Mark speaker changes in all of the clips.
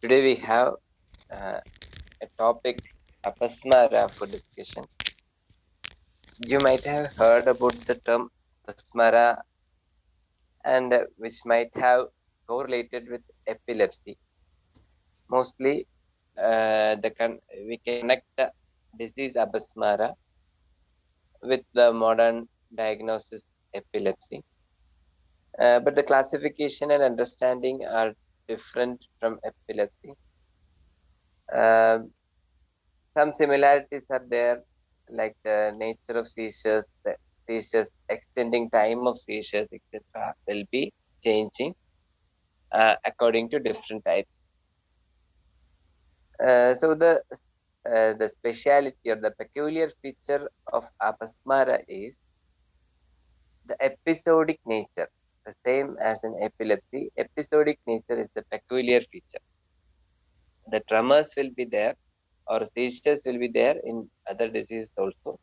Speaker 1: Today we have a topic Apsmr1 for discussion. You might have heard about the term Apsmr1 and which might have correlated with epilepsy. Mostly, we can connect the disease Apsmr1 with the modern diagnosis epilepsy. But the classification and understanding are different from epilepsy. Um some similarities are there, like the nature of seizures, the seizures, extending time of seizures, etc., will be changing according to different types. So the speciality or the peculiar feature of apasmara is the episodic nature. The same as in epilepsy, episodic nature is the peculiar feature. The tremors will be there, or seizures will be there in other diseases also,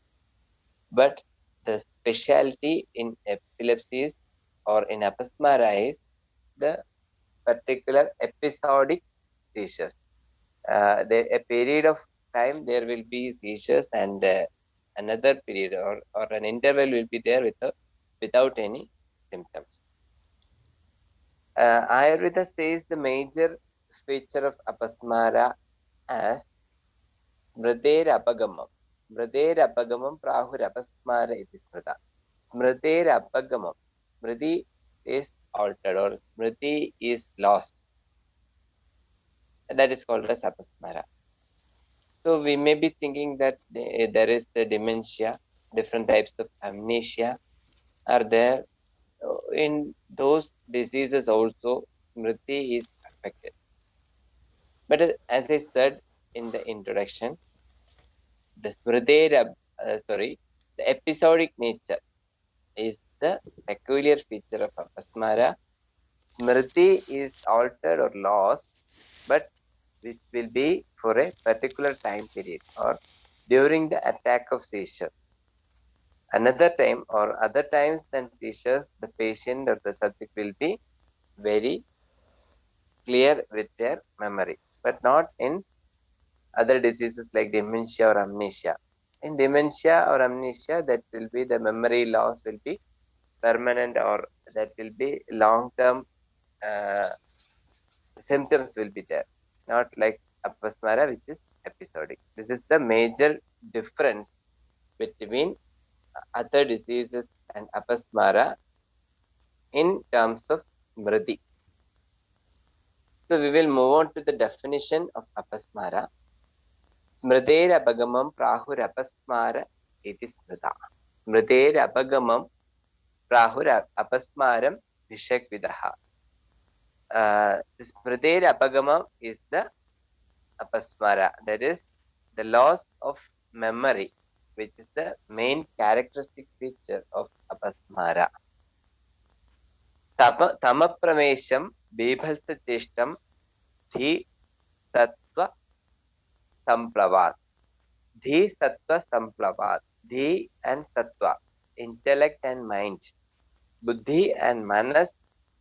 Speaker 1: but the specialty in epilepsy is, or in apasmara is the particular episodic seizures. A period of time there will be seizures, and another period or an interval will be there without any symptoms. Ayurveda says the major feature of apasmara as Mrider apagamam. Mrider apagamam prahurapasmara iti smrita. Smriter apagamam. Smriti is altered, or smriti is lost. That is called as apasmara. So we may be thinking that there is the dementia, different types of amnesia are there. In those diseases also, smriti is affected. But as I said in the introduction, the the episodic nature is the peculiar feature of apasmara. Smriti is altered or lost, but which will be for a particular time period or during the attack of seizure. Another time or other times than seizures, the patient or the subject will be very clear with their memory, but not in other diseases like dementia or amnesia. In dementia or amnesia, that will be the memory loss will be permanent, or that will be long term uh, symptoms will be there, not like apasmara, which is episodic. This is the major difference between other diseases and apasmara in terms of mriti. So we will move on to the definition of apasmara. Smriter apagamam prahur apasmara iti smrita. Smriter apagamam prahur apasmaram vishakvidaha. Smriter apagamam is the apasmara, that is the loss of memory, which is the main characteristic feature of apasmara. Tamapramesham bibhalsacheshtam dhi sattva samplavat. Dhi sattva samplavat. Dhi and sattva, intellect and mind. Buddhi and manas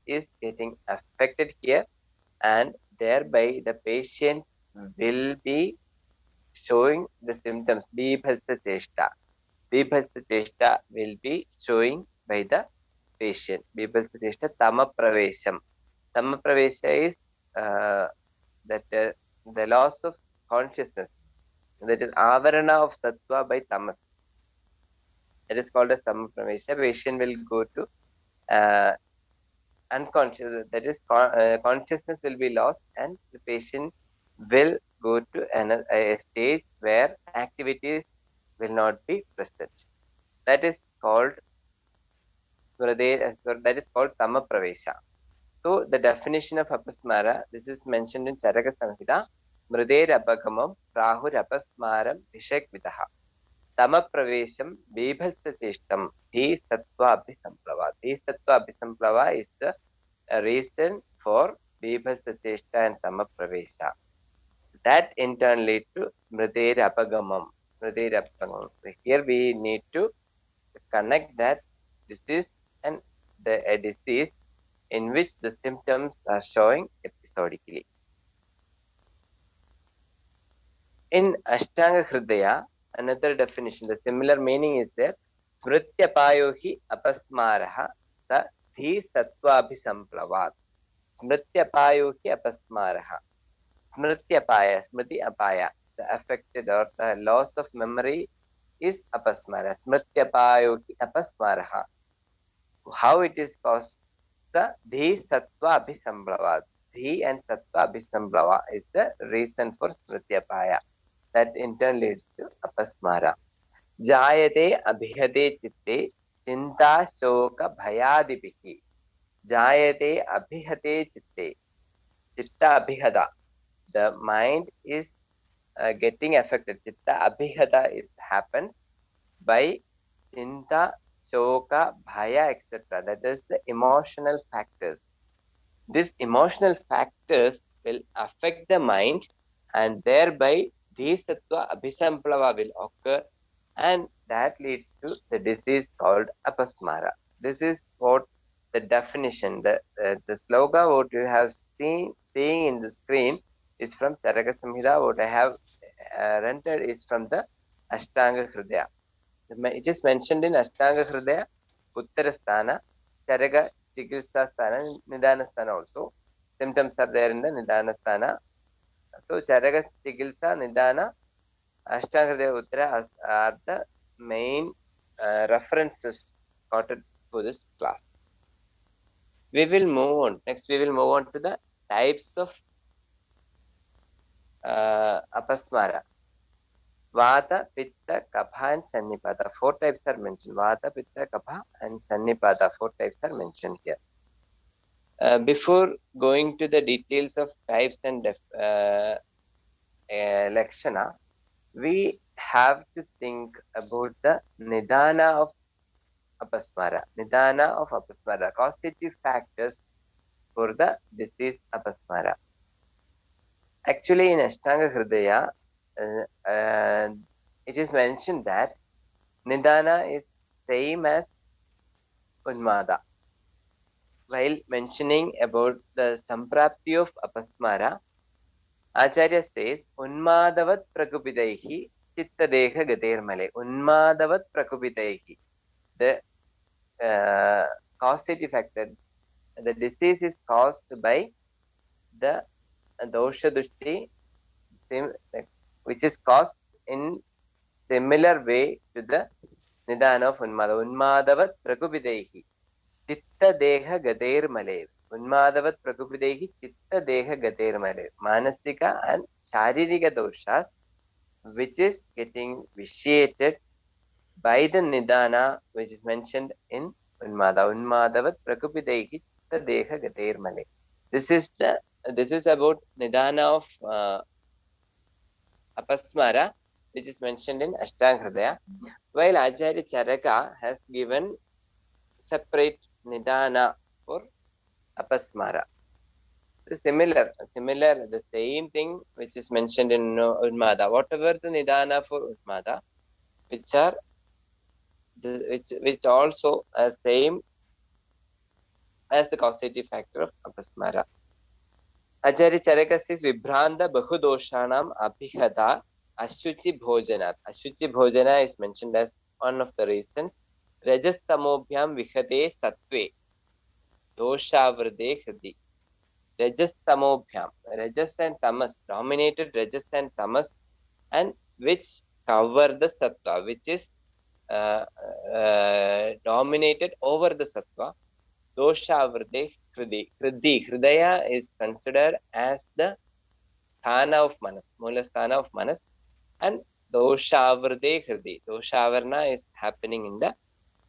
Speaker 1: is getting affected here, and thereby the patient will be showing the symptoms. Bibhalsa cheshta. Bibhalsa cheshta will be showing by the patient. Bibhalsa cheshta tamapravesham. Tamapravesha is that the loss of consciousness. That is avarana of sattva by tamas. That is called as tamapravesha. Patient will go to uh, unconscious. That is consciousness will be lost, and the patient will go to a stage where activities will not be present. That is called that is called tamapravesha. So the definition of apasmara, this is mentioned in Charaka Samhita. Mrider apagamam prahur apasmaram vishakvidaha. Tamapravesham bibhalsa cheshtam dhi sattva abhisamplava. Dhi sattva abhisamplava is the reason for bibhalsa cheshta and tamapravesha. That in turn lead to mrider apagamam. Mrider apagamam. Here we need to connect that this is a disease in which the symptoms are showing episodically. In Ashtanga Hridaya, another definition, the similar meaning is there. Smrityapayo hi apasmaraha sa dhi sattvabhisamplavat. Smrityapayo hi apasmaraha. Smrityapaya, smriti apaya, the affected or the loss of memory is apasmara. Smrityapayo hi apasmaraha. How it is caused? The dhi sattva abhisamplavat. Dhi and sattva abhisamplava is the reason for smrityapaya. That in turn leads to apasmara. Jayate abhihate chitte chinta shoka bhayadibhihi. Jayate abhihate chitte. Chitta abhihata. The mind is getting affected. Chitta abhihata is happened by chinta, shoka, bhaya, etc. That is the emotional factors. These emotional factors will affect the mind, and thereby dhisattva abhisamplava will occur, and that leads to the disease called apasmara. This is what the definition, the sloga what you have seeing in the screen is from Charaka Samhita. What I have rendered is from the Ashtanga Hridaya. It is mentioned in Ashtanga Hridaya, Uttarasthana, Charaka Chikitsa Nidanasthana also. Symptoms are there in the Nidanasthana. So Charaka Chikitsa Nidana Ashtanga Hridaya Uttara are the main references quoted for this class. We will move on. Next, we will move on to the types of apasmara. Vata, Pitta, Kapha, and Sannipata. 4 types are mentioned. Vata, Pitta, Kapha, and Sannipata. 4 types are mentioned here. Before going to the details of types and Lakshana, we have to think about the Nidana of Apasmara. Nidana of Apasmara. Causative factors for the disease Apasmara. Actually, in Ashtanga Hridaya, it is mentioned that Nidana is same as Unmada. While mentioning about the Samprapti of Apasmara, Acharya says, Unmadavat Prakupitaihi Chittadeha Gadermale. Unmadavat Prakupitaihi. The causative factor, the disease is caused by the dosha dushti, which is caused in similar way to the nidana of Unmada. Unmadavat Prakupitaihi Chitta Deha Gadermale. Unmadavat Prakupitaihi Chitta Deha Gadermale. Manasika and Sharirika doshas, which is getting vitiated by the nidana, which is mentioned in Unmada. Unmadavat Prakupitaihi Chitta Deha Gadermale. This is about nidana of apasmara, which is mentioned in Ashtanga Hridaya, while Acharya Charaka has given separate nidana for apasmara. Similar, the same thing which is mentioned in Unmada. Whatever the nidana for Unmada, which are which also are same as the causative factor of apasmara. Acharya Charaka says Vibhranda Bahudoshanam Abhihata Ashuchi Bhojanat. Ashuchi Bhojana is mentioned as one of the reasons. Rajastamobhyam Vihate Sattve Doshavrde Hridi. Rajastamobhyam. Rajas and Tamas dominated Rajas and Tamas, and which cover the Sattva, which is dominated over the Sattva. Doshavrde Hridi. Hridaya is considered as the sthana of manas, mula sthana of manas, and doshavrde hridi. Doshavarna is happening in the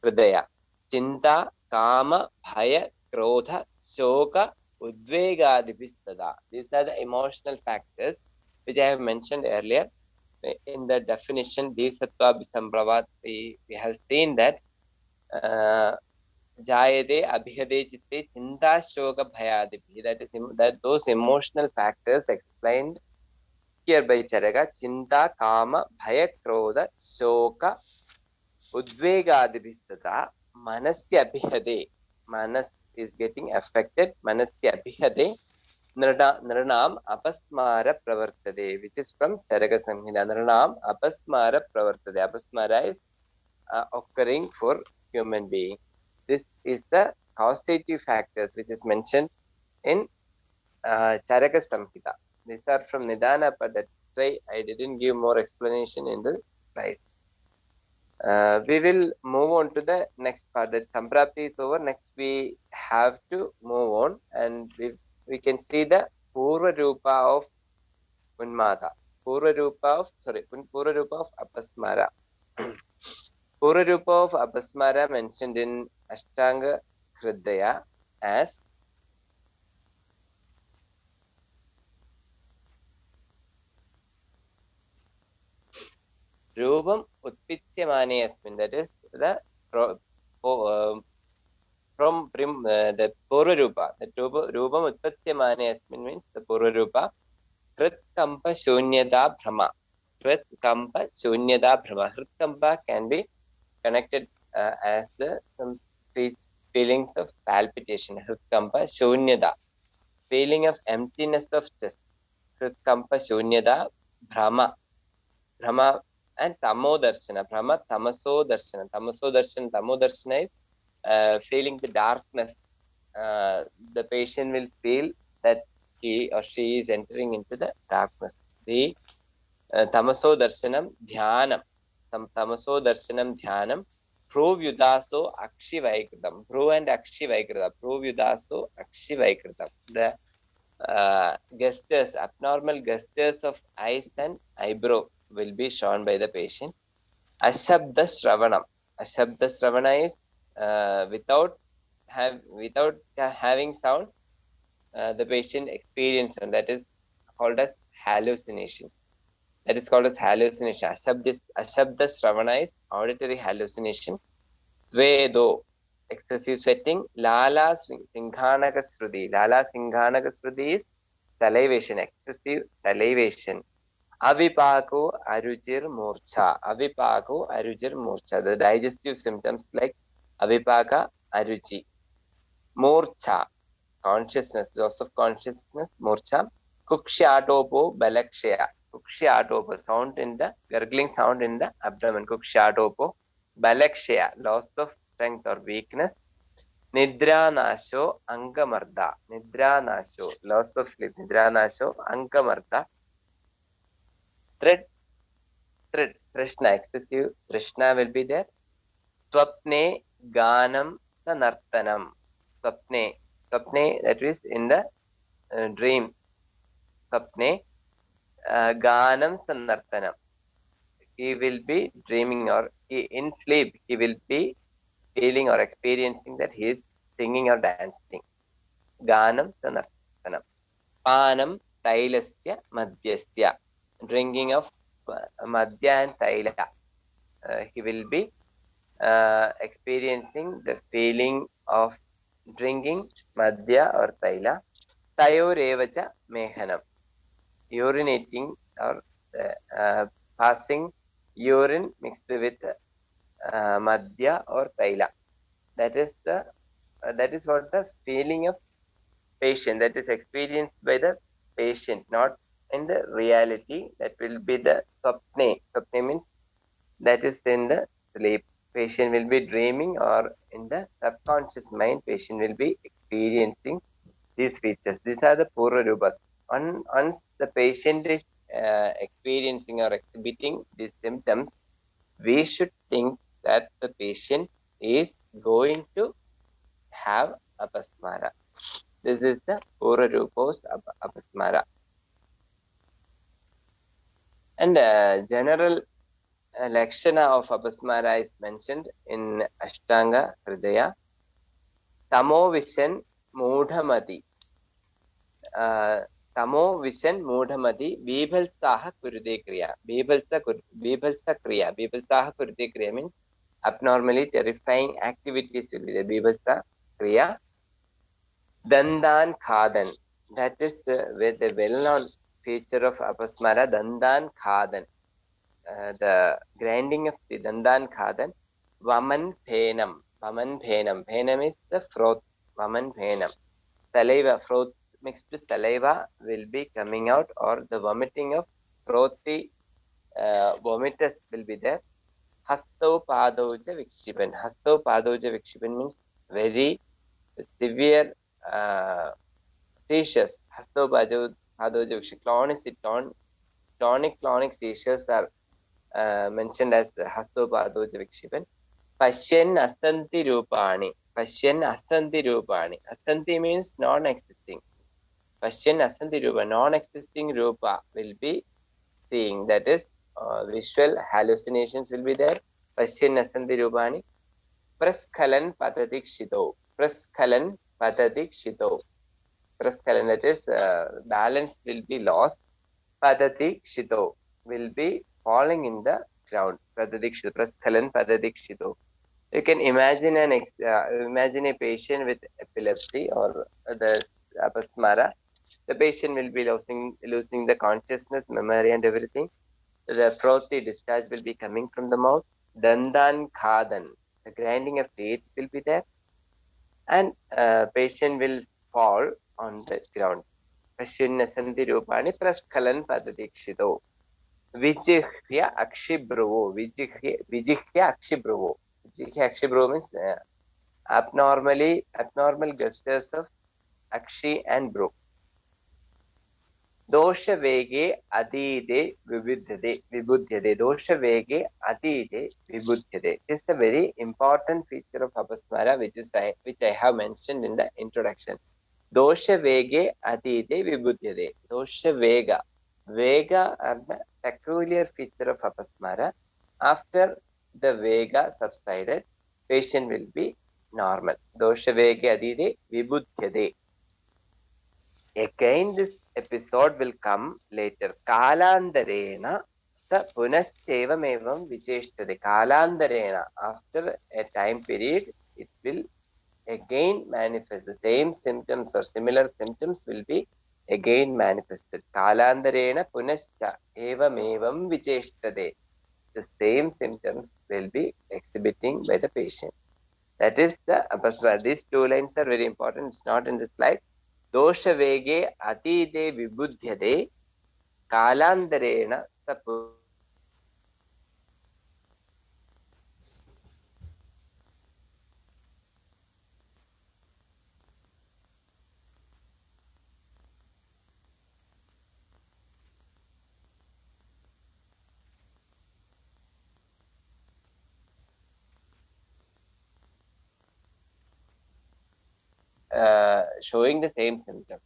Speaker 1: hridaya. Chinta, kama, bhaya, krodha, shoka, udvegadibhistada. These are the emotional factors which I have mentioned earlier. In the definition, dhisattva abhisampravat, we have seen that jayade abhihade chitte chinta shoka bhayadibhi. That those emotional factors explained here by Charaka, Chinta, Kama, Bhaya, Krodha, Shoka, Udvegadibhistata, Manasya Abhihade. Manas is getting affected. Manasya Abhihade. Nranam Apsmr1 pravartade, which is from Charaka Samhita. Nranam Apsmr1 pravartade. Apsmara is occurring for human being. This is the causative factors which is mentioned in Charaka Samhita. These are from Nidana, but that's why I didn't give more explanation in the slides. We will move on to the next part. That Samprapti is over. Next, we have to move on, and we can see the Purva Rupa of Unmada. Purva Rupa of Apasmara. Purva Rupa of Apasmara mentioned in Ashtanga Hridaya as Rupam Utpityamane Asmin. That is the from the Purva Rupa. The Rupam Utpityamane Asmin means the Purva Rupa. Hritkampa Shunyata Brahma. Hritkampa Shunyata Brahma. Hritkampa can be connected as some feelings of palpitation. Hritkampa Shunyata. Feeling of emptiness of chest. Hritkampa Shunyata Brahma. Brahma and Tamo Darshana. Brahma Tamaso Darshana. Tamaso Darshana. Tamo Darshana is feeling the darkness. The patient will feel that he or she is entering into the darkness. The Tamaso Darshanam Dhyanam. Tamaso Darshanam Dhyanam. Provyudaso Akshivaikratam. Pro and Akshivaikrata. Provyudaso Akshivaikratam. The gestures, abnormal gestures of eyes and eyebrow will be shown by the patient. Ashabda Shravanam. Ashabda Shravana is without having sound, the patient experience, and that is called as hallucination. That is called as hallucination. Ashabda Shravana is auditory hallucination. Dvedo, excessive sweating. Lala Singhanaka Sruti. Lala Singhanaka Sruti is salivation, excessive salivation. Avipako Arujir Murcha. Avipako Arujir Murcha. The digestive symptoms like Avipaka Aruchi. Murcha, consciousness, loss of consciousness. Murcha. Kukshyatopo Balakshaya. Kukshyatopo, sound in the gurgling sound in the abdomen. Kukshyatopo Balakshaya, loss of strength or weakness. Nidranasho Angamarda. Nidranasho, loss of sleep. Nidranasho Angamarda. Trishna, excessive Trishna will be there. Swapne Ganam Sanartanam. Swapne, that is in the dream. Swapne Ganam Sanartanam. He will be dreaming, or in sleep he will be feeling or experiencing that he is singing or dancing. Ganam Sanartanam. Panam Tailasya Madhyasya. Drinking of Madhya and Taila. He will be experiencing the feeling of drinking Madhya or Taila. Tayorevacha Mehanam. Urinating or passing urine mixed with Madhya or Taila. That is what the feeling of patient, that is experienced by the patient, not in the reality. That will be the Swapne. Swapne means that is in the sleep. Patient will be dreaming, or in the subconscious mind, patient will be experiencing these features. These are the Purva Rupas. Once the patient is experiencing or exhibiting these symptoms, we should think that the patient is going to have Apasmara. This is the Purva Rupas of Apasmara. And general Lakshana of Apasmara is mentioned in Ashtanga Hridaya. Tamo Vision Mudhamati. Tamo Vision Mudhamati Vibhalsaha Kurde Kriya. Vibhalsa Kriya. Vibhalsaha Kurde Kriya means abnormally terrifying activities will be the Vibhalsa Kriya. Dandan Khadan. That is the well-known feature of Apasmara. Dandan Khadan. The grinding of the Dandan Khadan. Vaman Phenam. Vaman Phenam. Phenam is the froth. Vaman Phenam. Saliva, froth mixed saliva will be coming out, or the vomiting of frothy vomitus will be there. Hastau padauja vikshipan. Hastau padauja vikshipan means very severe seizures. Hastau padauja vikshipan. Clonic seizures are mentioned as Hastau padauja vikshipan. Pashyan asanti rupani. Pashyan asanti rupani. Asanti means non-existing. Pashyan asanti rupa. Non-existing rupa will be seeing. That is, visual hallucinations will be there. Pashyan asanti rupani. Praskalan patadikshito. Praskalan patadikshito. Praskalan, that is, balance will be lost. Patadikshito will be falling in the ground. Patadikshito. Praskalan patadikshito. You can imagine imagine a patient with epilepsy or the apasmara. The patient will be losing the consciousness, memory, and everything. The frothy discharge will be coming from the mouth. Dandan khadan, the grinding of teeth will be there, and patient will fall on the ground. Pashinnasanti rupani praskalan padadikshito. Vijihya akshibruvo. Vijihya akshibruvo. Vijihya akshibruvo means abnormal gestures of akshi and bro. Dosha vege adide vibudhyade. Dosha vege adide vibudhyade. This is a very important feature of apasmara, which I have mentioned in the introduction. Dosha vege adide vibudhyade. Dosha vega. Vega are the peculiar feature of apasmara. After the vega subsided, patient will be normal. Dosha vege adide vibudhyade. Again, this episode will come later. Kalandarena sa punastevamevam vicheshtade. Kalandarena, after a time period, it will again manifest. The same symptoms or similar symptoms will be again manifested. Kalandarena punascha evamevam vicheshtade. The same symptoms will be exhibiting by the patient. That is the apasmara. These two lines are very important. It's not in the slide. Dosha vege atide vibudhyade kalandarena sa showing the same symptom.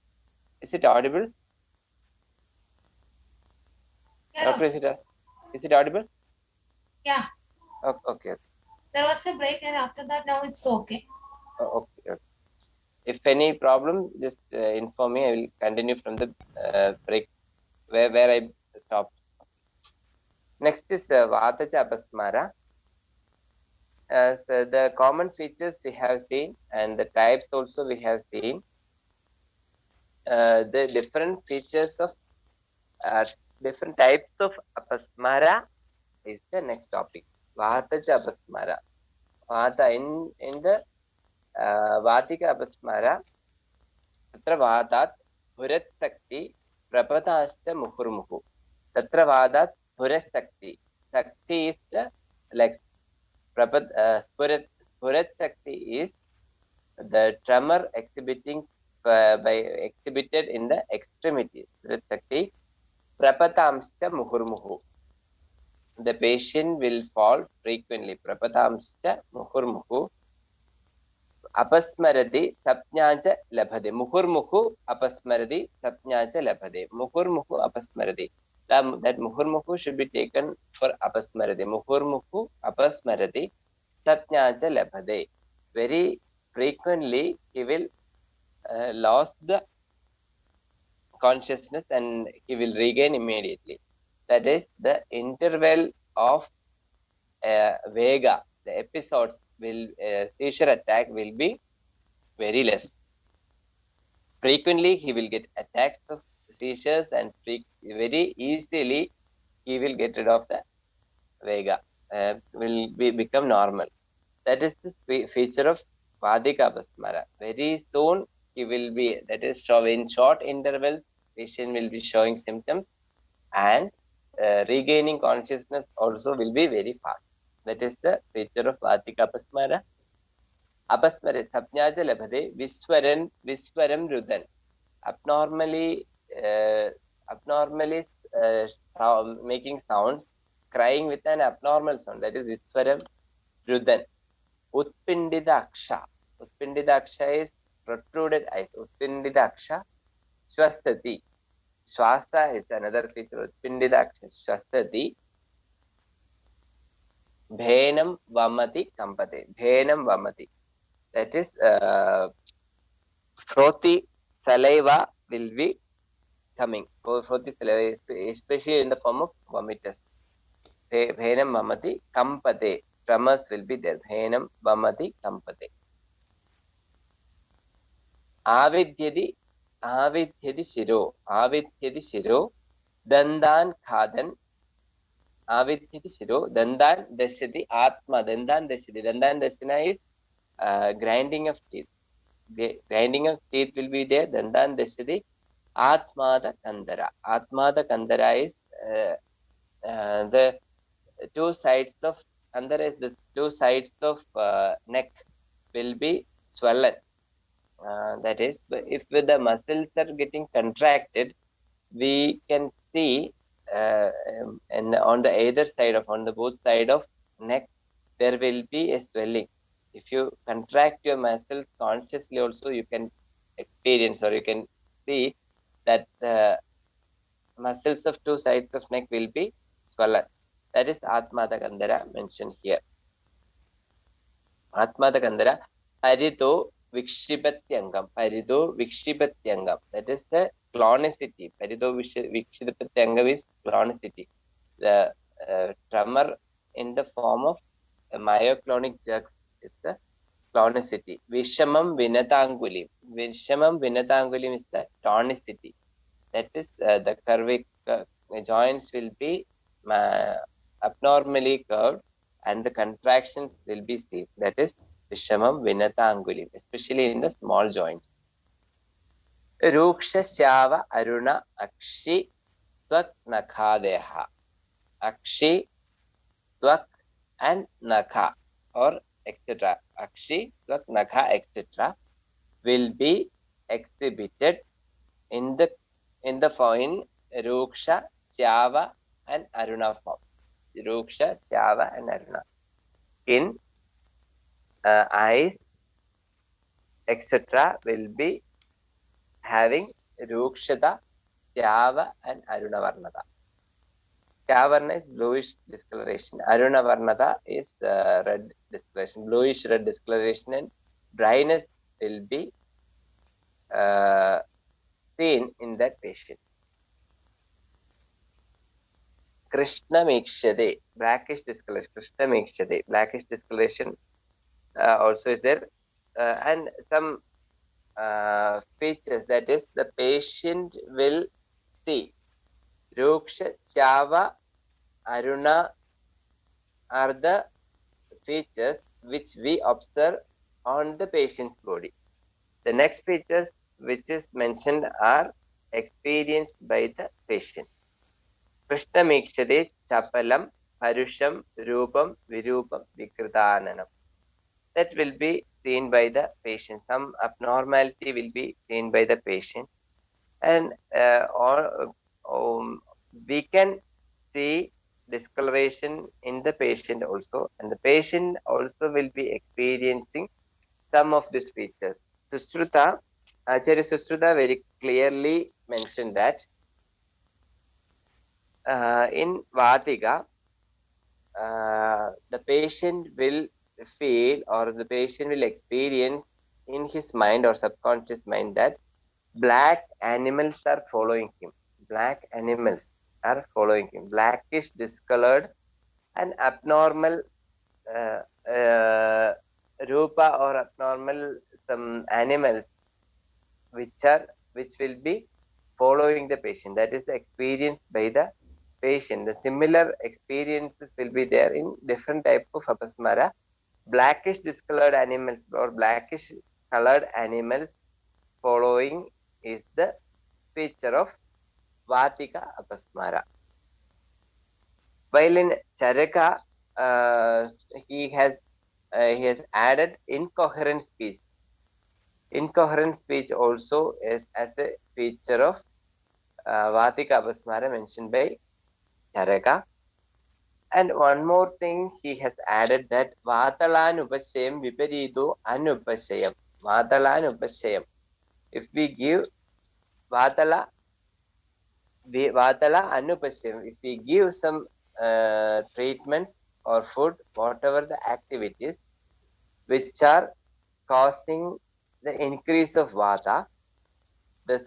Speaker 1: Is it audible?
Speaker 2: Yeah.
Speaker 1: Doctor, is it audible?
Speaker 2: Yeah.
Speaker 1: Okay.
Speaker 2: There was a break, and after that, now it's okay.
Speaker 1: Okay. If any problem, just inform me. I will continue from the break where I stopped. Next is Vataja Apasmara. As the common features we have seen, and the types also we have seen. The different features of different types of apasmara is the next topic. Vataja apasmara. Vata in the Vatika apasmara. Tatra vadat bhurat sakti prapatascha muhurmuhu. Tatra vadat bhurat sakti. Sakti is the legs. Spurat sakti is the tremor exhibiting exhibited in the extremities. Spurat sakti. Prapatamscha muhurmuhu. The patient will fall frequently. Prapatamscha muhurmuhu. Apasmarati sapnyaja labhade. Muhurmuhu apasmarati sapnyaja labhade. Muhurmuhu apasmarati. That muhurmuhu should be taken for apasmarati. Muhurmuhu apasmarati sapnyaja labhade. Very frequently he will lose the consciousness and he will regain immediately. That is the interval of Vega. The episodes will seizure attack will be very less. Frequently, he will get attacks of seizures, and very easily he will get rid of the Vega. Become normal. That is the feature of Vadika Basmara. Very soon he will be, that is show in short intervals, patient will be showing symptoms, and regaining consciousness also will be very fast. That is the feature of Vatika Apasmara. Apasmara Sapnyaja Labhade Viswaram Rudan. Abnormally uh, abnormally making sounds, crying with an abnormal sound, that is Viswaram Rudan. Utpindida Aksha. Utpindida Aksha is protruded eyes. Utpindida Aksha. Swastati. Swasa is another feature. Utpindida Aksha. Swastati. Bhenam Vamati Kampate. Bhenam Vamati. That is frothy saliva will be coming. Frothy saliva, especially in the form of vomitus. Bhenam Vamati Kampate. Tremors will be there. Bhenam Vamati Kampate. Avidyadi Shiro Dandan Khadan Avidyadi Shiro Dandan Dasyati Atma Dandan Dasana is grinding of teeth. The grinding of teeth will be there. Dandan Dasyati Atmada Kandara. Atmada Kandara is the two sides of Kandara is the two sides of neck will be swollen. That is, if the muscles are getting contracted, we can see and on the either side of, on the both side of neck, there will be a swelling. If you contract your muscles consciously also, you can experience or you can see that the muscles of two sides of neck will be swollen. That is Atmada Gandhara mentioned here. Atmada Gandhara Parito Vikshipatyangam. Parito Vikshipatyangam. That is the chronicity. Parito Vikshipatyangam is chronicity. The tremor in the form of myoclonic jerks is the chronicity. Vishamam Vinatangulim. Vishamam Vinatangulim is the tonicity. That is the curvic joints will be abnormally curved and the contractions will be seen. That is Vishamam Vinatangulim, especially in the small joints. Ruksha Syava Aruna Akshi Twak Nakhadeha. Akshi, Twak, and Nakha, or etc. Akshi, Twak, Nakha, etc. will be exhibited in the form Ruksha, Syava, and Aruna form. Ruksha, Syava, and Aruna. In eyes, etc. will be having Rukshata, Syava, and Aruna Varnata. Syavarna is bluish discoloration. Aruna Varnata is red discoloration, bluish red discoloration, and dryness will be seen in that patient. Krishna Mekshade, blackish discoloration. Krishna Mekshade, blackish discoloration also is there. And some features, that is, the patient will see Ruksha, Syava, Aruna are the features which we observe on the patient's body. The next features which is mentioned are experienced by the patient. Krishna Mekshade Chapalam Parusham Rupam Virupam Vikritananam. That will be seen by the patient. Some abnormality will be seen by the patient. And we can see discoloration in the patient also. And the patient also will be experiencing some of these features. Susruta, Acharya Susruta very clearly mentioned that in Vatika, the patient will feel or the patient will experience in his mind or subconscious mind that black animals are following him. Black animals are following him. Blackish, discolored, and abnormal uh, uh, rupa or abnormal some animals which will be following the patient. That is the experience by the patient. The similar experiences will be there in different type of apasmara. Blackish discolored animals or blackish colored animals following is the feature of Vatika Apasmara. While in Charaka, he has added incoherent speech. Incoherent speech also is as a feature of Vatika Apasmara mentioned by Charaka. And one more thing he has added that Vatalanupashayam Viparito Anupashayam. Vatalanupashayam. If we give Vatala Anupashayam, if we give some treatments or food, whatever the activities which are causing the increase of Vata, the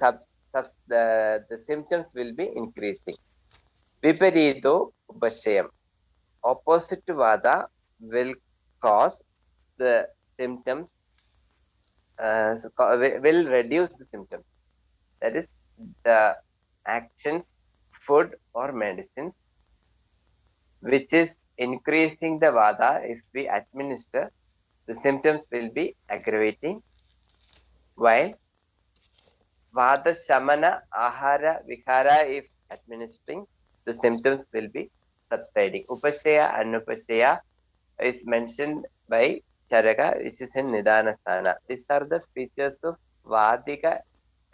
Speaker 1: symptoms will be increasing. Viparito Upashayam. Opposite to Vata will cause the symptoms, will reduce the symptoms. That is, the actions, food or medicines, which is increasing the Vata, if we administer, the symptoms will be aggravating, while Vata Shamana Ahara Vihara, if administering, the symptoms will be subsiding. Upashaya and Upashaya is mentioned by Charaka, which is in Nidanasthana. These are the features of Vadika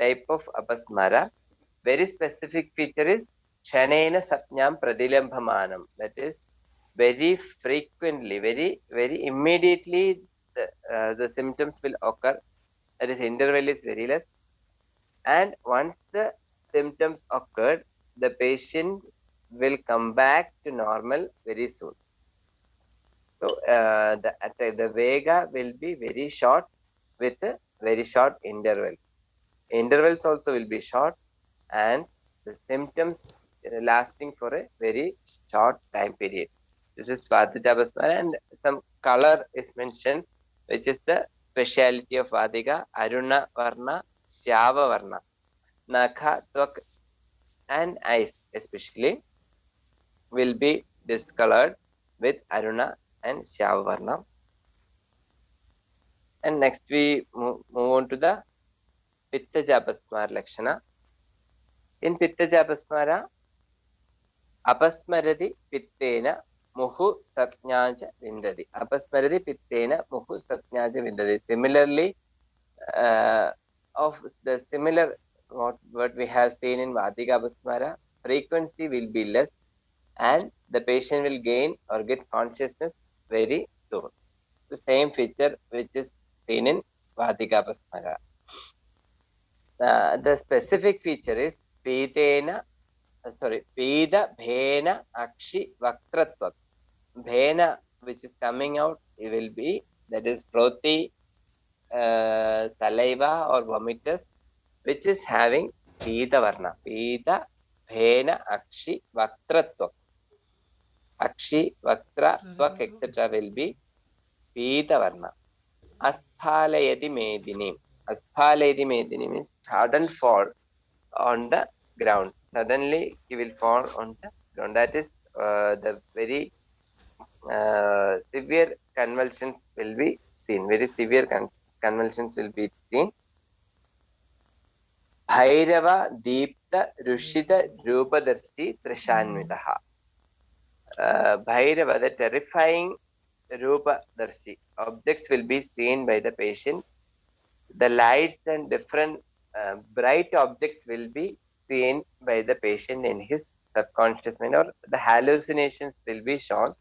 Speaker 1: type of Apasmara. Very specific feature is Shanena Satnyam Pradilambhamanam. That is, very frequently, very immediately, the symptoms will occur. That is, interval is very less. And once the symptoms occurred, the patient will come back to normal very soon. So the Vega will be very short with a very short interval. Intervals also will be short, and the symptoms lasting for a very short time period. This is Vadika Basmara, and some color is mentioned, which is the speciality of Vadika: Aruna Varna, Shyava Varna, Nakha, Tvak, and eyes especially will be discolored with Aruna and Shyava Varna. And next we move on to the Pittaja Basmara Lakshana. In Pittaja Basmara, Apasmarati Pittena Muhu Sapnyaja Vindadi. Apasmarati Pittena Muhu Sapnyaja Vindadi. Similarly, of the similar what we have seen in Vadika Apasmara, frequency will be less and the patient will gain or get consciousness very soon. The same feature which is seen in Vadika Apasmara. The specific feature is Peda Bhena Akshi Vaktratva. Bhena, which is coming out, it will be, that is Proti, saliva or vomitus, which is having Peda Varna. Peda Bhena Akshi Vaktratva. Akshi, Vaktra, Tvak, etc. will be Peda Varna. Asthalayati Medini. Asthalayati Medini means sudden fall on the ground. Suddenly he will fall on the ground. That is the very severe convulsions will be seen. Very severe convulsions will be seen. Bhairava Deepta Rushita Rupadarshi Trishanvitaha. Bhairava, the terrifying Rupadarshi. Objects will be seen by the patient. The lights and different bright objects will be seen by the patient in his subconscious mind, or the hallucinations will be shown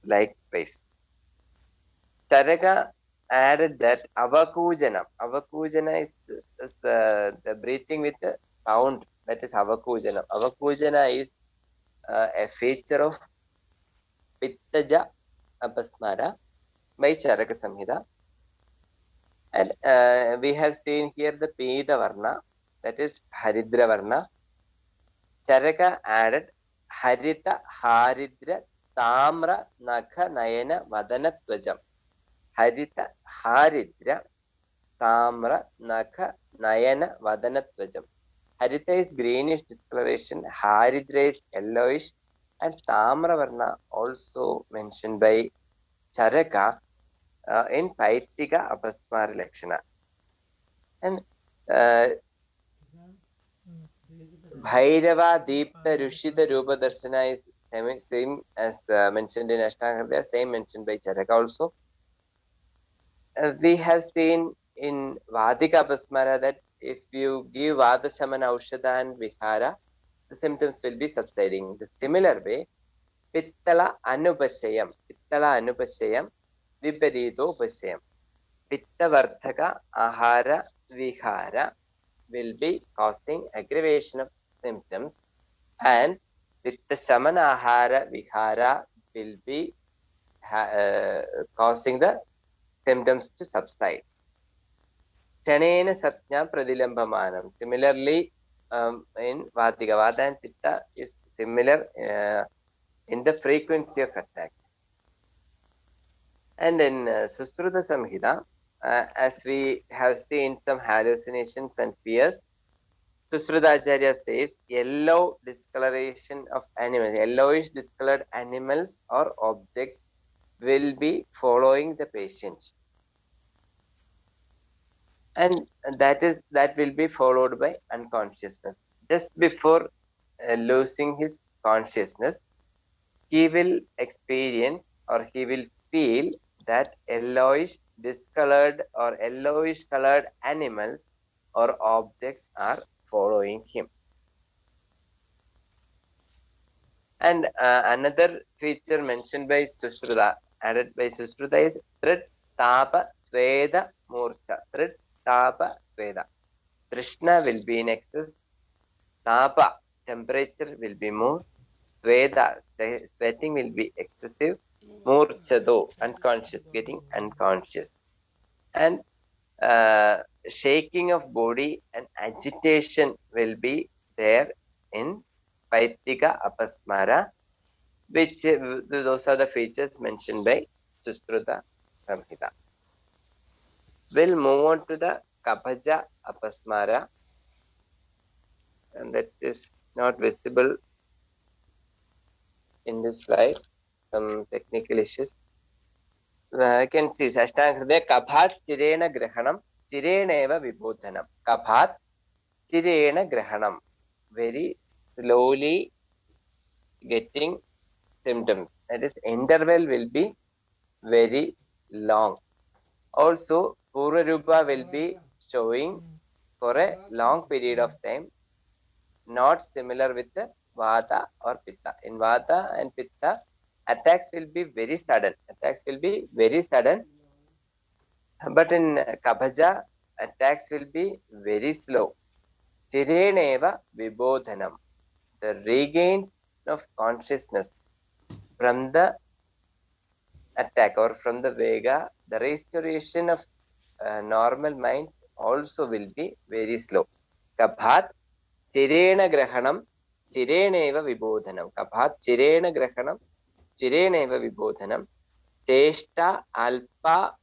Speaker 1: likewise. Charaka added that avakujana. Avakujana is the breathing with the sound. That is avakujana. Avakujana is a feature of Pittaja Apasmara by Charaka Samhita. And we have seen here the Peda Varna, that is Haridra Varna. Charaka added Harita Haridra Tamra Nakha Nayana Vadana Tvajam. Harita Haridra Tamra Nakha Nayana Vadana Tvajam. Harita is greenish discoloration, Haridra is yellowish, and Tamra Varna also mentioned by Charaka in Paitika Apasmara Lakshana. And Bhairava Deepta Rushita Rupa Darshana is same as mentioned in Ashtanga Hridaya, same mentioned by Charaka also. We have seen in Vadika Apsmara that if you give Vada Samana Aushadha and Vihara, the symptoms will be subsiding. The similar way, Pittala Anupashayam, Viparito Pashayam. Pitta Vardhaka Ahara Vihara will be causing aggravation of symptoms, and Pitta Samana Ahara Vihara will be causing the symptoms to subside. Kshanena Sapnya Pradilambhamanam. Similarly, in Vadika, Vada and Pitta is similar in the frequency of attack. And in Sushruta Samhita, as we have seen some hallucinations and fears, Sushrutacharya says yellow discoloration of animals, yellowish discolored animals or objects will be following the patient. And that will be followed by unconsciousness. Just before losing his consciousness, he will experience or he will feel that yellowish discolored or yellowish colored animals or objects are following him. And another feature mentioned by Sushruta, added by Sushruta, is Trit Tapa Sweda Murcha. Trit Tapa Sweda. Trishna will be in excess. Tapa, temperature will be more. Sweda, sweating will be excessive. Murchado, unconscious, getting unconscious. And shaking of body and agitation will be there in Paitika Apasmara, which those are the features mentioned by Sushruta Samhita. We'll move on to the Kabhaja Apasmara, and that is not visible in this slide. Some technical issues. I can see Sashtanga Kabhat Chirena Grahanam, Chireneva Vibodhanam. Kabhat Chirena Grahanam. Very slowly getting symptoms. That is, interval will be very long. Also, Purvarupa will be showing for a long period of time, not similar with the Vata or Pitta. In Vata and Pitta, attacks will be very sudden. But in Kabhaja, attacks will be very slow. Chireneva Vibodhanam. The regain of consciousness from the attack or from the Vega, the restoration of normal mind also will be very slow. Kabhat Chirena Grahanam, Chireneva Vibodhanam. Kabhat Chirena Grahanam, Chireneva Vibodhanam. Cheshta Alpa,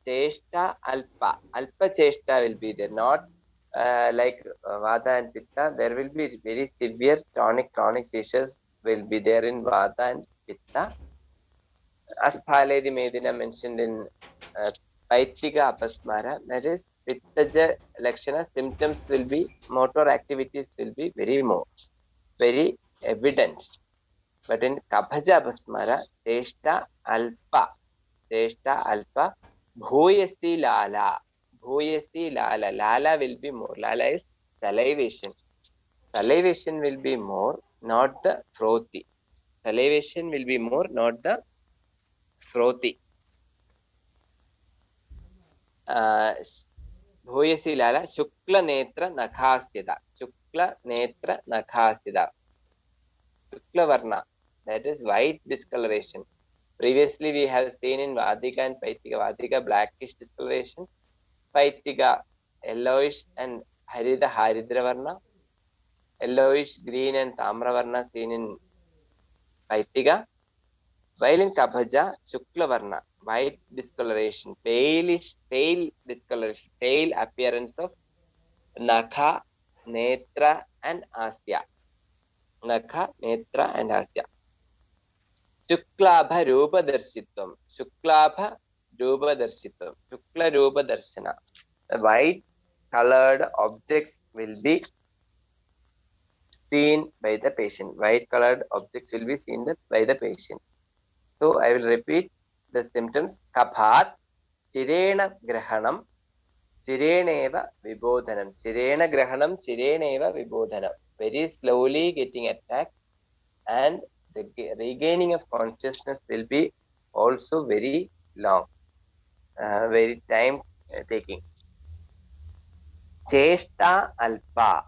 Speaker 1: Alpa Cheshta will be there. Not like Vata and Pitta. There will be very severe chronic seizures will be there in Vata and Pitta. Asphaledi Medina mentioned in Paitika Apasmara, that is Pittaja Lakshana, symptoms will be, motor activities will be very evident. But in Kabhaja Apasmara, Teshta Alpa, Bhuyasi Lala, Lala will be more. Lala is salivation. Salivation will be more, not the frothy. Salivation will be more, not the frothy. Bhuyasi Lala, Shukla Netra Nakhasyada. Shukla Netra Nakhasyada. Shukla Varna, that is white discoloration. Previously, we have seen in Vadika and Paitika. Vadika, blackish discoloration. Paitika, yellowish and Haridra Varna. Yellowish, green and Tamra Varna seen in Paitika. While in Kabhaja, Shukla Varna, white discoloration, pale discoloration, pale appearance of Nakha, Netra and Asya. Nakha, Netra and Asya. Shuklabha Rupa Darshitvam. Shuklabha Rupa Darshitvam. Shukla Rupa Darshana. White colored objects will be seen by the patient. White colored objects will be seen by the patient. So I will repeat the symptoms. Kaphat, Chirena Grahanam, Chireneva Vibodhanam. Chirena Grahanam, Chireneva Vibodhanam. Very slowly getting attacked, and the regaining of consciousness will be also very long, very time taking. Cheshta Alpa.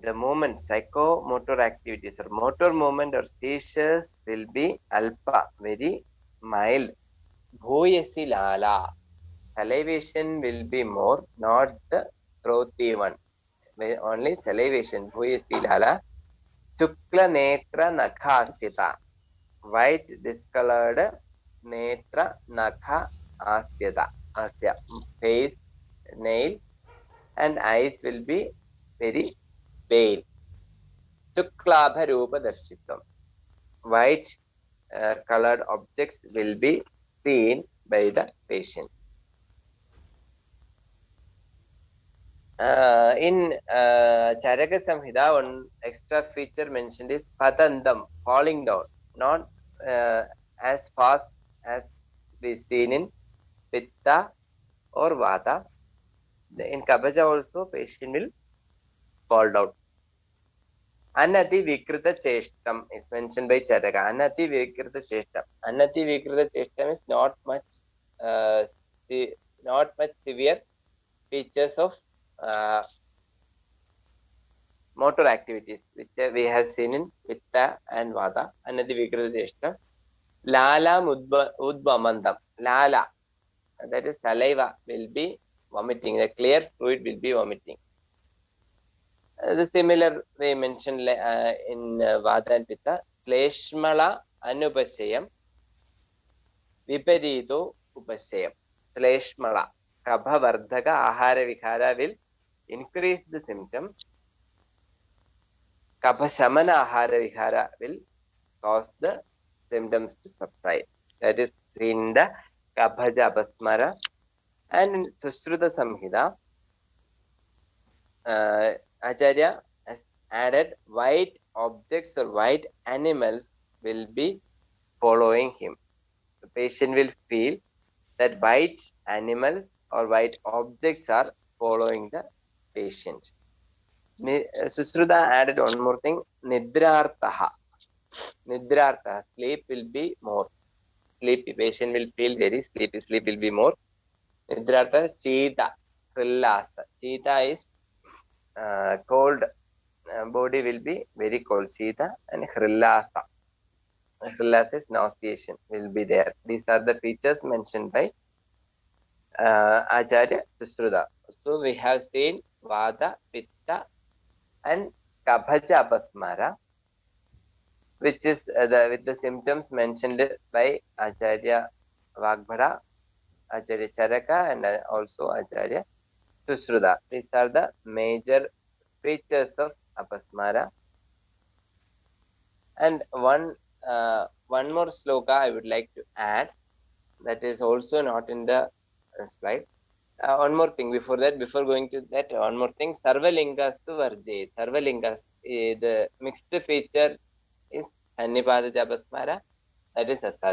Speaker 1: The movement, psychomotor activities or motor movement or seizures will be alpa, very mild. Bhuyasi lala. Salivation will be more, not the throaty one. Only salivation. Bhuyasi lala. Shukla netra nakhasyata. White discolored netra nakha asyata. Asya. Face, nail and eyes will be very pale. Shuklabha Rupa Darshitvam. White colored objects will be seen by the patient. In Charaka Samhita, one extra feature mentioned is Patandam, falling down, not uh, as fast as we seen in Pitta or Vata. In Kabaja also, patient will fall down. Anati Vikrita Cheshtam is mentioned by Charaka. Anati Vikrita Cheshtam. Anati Vikrita Cheshtam is uh, not much severe features of uh, motor activities which we have seen in Pitta and Vata. Anati Vikrita Cheshtam. Lala Udbamandam. Lala, that is saliva, will be vomiting. The clear fluid will be vomiting. The similar way mentioned in Vata and Pitta. Kleshmala Anupasayam Viparito Upasayam. Kleshmala Kabha Vardhaka Ahara Vihara will increase the symptom. Kapha Samana Ahara Vihara will cause the symptoms to subside. That is in the Kabhaja Apsmr1 and in Sushruta Samhita. Acharya has added white objects or white animals will be following him. The patient will feel that white animals or white objects are following the patient. Susruta added one more thing, Nidrartaha. Nidrartaha, sleep will be more. Sleepy, patient will feel very sleepy, sleep will be more. Nidrartaha, Sita, Krillasa. Sita is cold, body will be very cold. Sita and Krillasa. Krillasa is nauseation will be there. These are the features mentioned by Acharya Susruta. So we have seen Vata, Pitta and Kabhaja Apsmr1, which is with the symptoms mentioned by Acharya Vagbhara, Acharya Charaka and also Acharya Susruta. These are the major features of Apsmr1. And one more sloka I would like to add, that is also not in the slide. One more thing before that, before going to that, one more thing. Sarvalingastu Varje. Sarvalingas, the mixed feature is Sannipada Apsmr1, that is Asadhya.